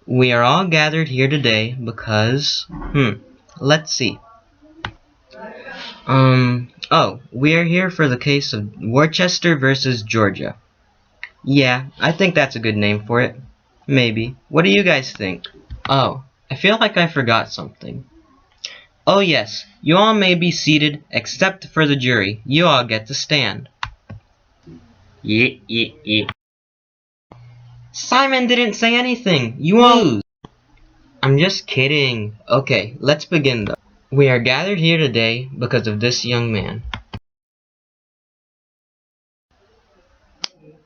We are all gathered here today because, let's see. We are here for the case of Worcester versus Georgia. Yeah, I think that's a good name for it. Maybe. What do you guys think? Oh, I feel like I forgot something. Oh yes, you all may be seated except for the jury. You all get to stand. Yeah. Simon didn't say anything. You all lose. I'm just kidding. Okay, let's begin though. We are gathered here today because of this young man.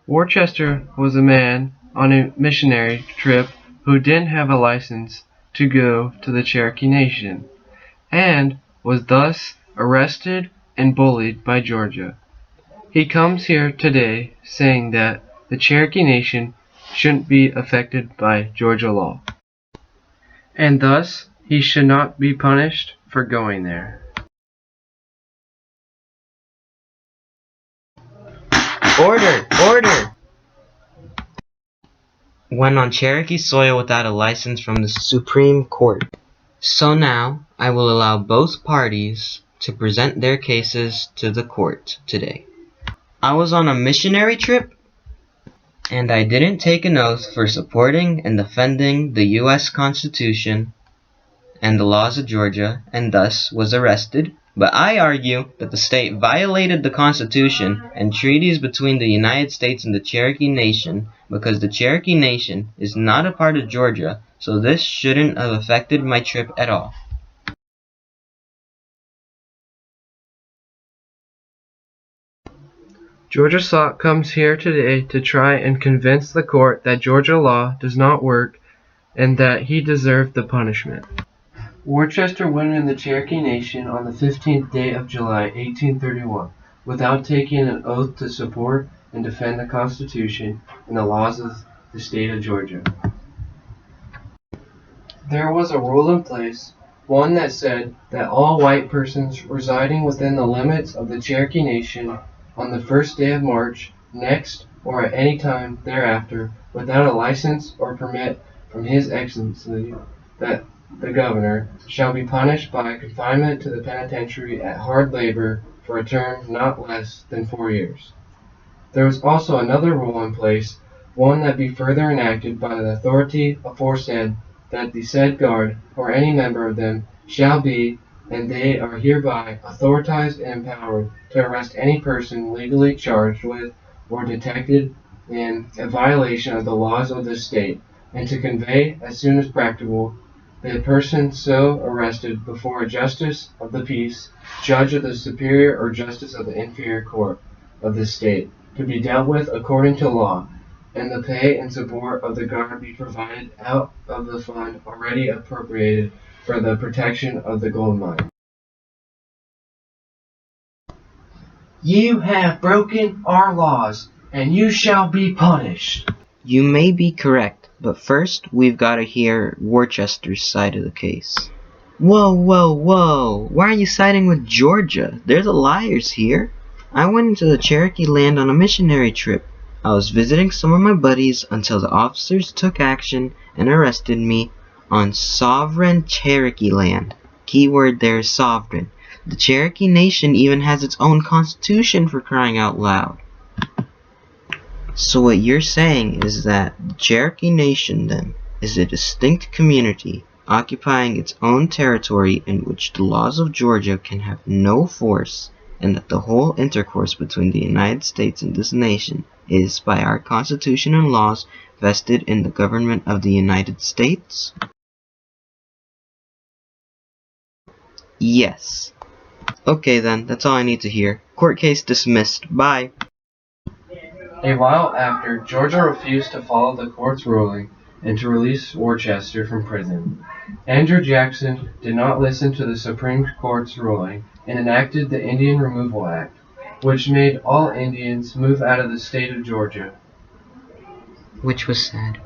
Worcester was a man on a missionary trip who didn't have a license to go to the Cherokee Nation, and was thus arrested and bullied by Georgia. He comes here today saying that the Cherokee Nation shouldn't be affected by Georgia law, and thus he should not be punished for going there. Order! Went on Cherokee soil without a license from the Supreme Court. So now, I will allow both parties to present their cases to the court today. I was on a missionary trip, and I didn't take an oath for supporting and defending the U.S. Constitution and the laws of Georgia, and thus was arrested. But I argue that the state violated the Constitution and treaties between the United States and the Cherokee Nation because the Cherokee Nation is not a part of Georgia, so this shouldn't have affected my trip at all. Georgia comes here today to try and convince the court that Georgia law does not work and that he deserved the punishment. Worcester went in the Cherokee Nation on the 15th day of July, 1831, without taking an oath to support and defend the Constitution and the laws of the state of Georgia. There was a rule in place, one that said that all white persons residing within the limits of the Cherokee Nation on the first day of March next or at any time thereafter, without a license or permit from His Excellency, that the Governor, shall be punished by confinement to the penitentiary at hard labor for a term not less than 4 years. There was also another rule in place, one that be further enacted by the authority aforesaid, that the said guard, or any member of them, shall be, and they are hereby authorized and empowered to arrest any person legally charged with or detected in a violation of the laws of the state, and to convey, as soon as practicable, the person so arrested before a justice of the peace, judge of the superior or justice of the inferior court of the state, to be dealt with according to law, and the pay and support of the guard be provided out of the fund already appropriated for the protection of the gold mine. You have broken our laws, and you shall be punished. You may be correct, but first we've got to hear Worcester's side of the case. Whoa! Why are you siding with Georgia? They're the liars here. I went into the Cherokee land on a missionary trip. I was visiting some of my buddies until the officers took action and arrested me on sovereign Cherokee land. Keyword there is sovereign. The Cherokee Nation even has its own constitution, for crying out loud. So what you're saying is that the Cherokee Nation, then, is a distinct community occupying its own territory in which the laws of Georgia can have no force, and that the whole intercourse between the United States and this nation is, by our Constitution and laws, vested in the government of the United States? Yes. Okay then, that's all I need to hear. Court case dismissed. Bye. A while after, Georgia refused to follow the court's ruling and to release Worcester from prison. Andrew Jackson did not listen to the Supreme Court's ruling and enacted the Indian Removal Act, which made all Indians move out of the state of Georgia. Which was sad.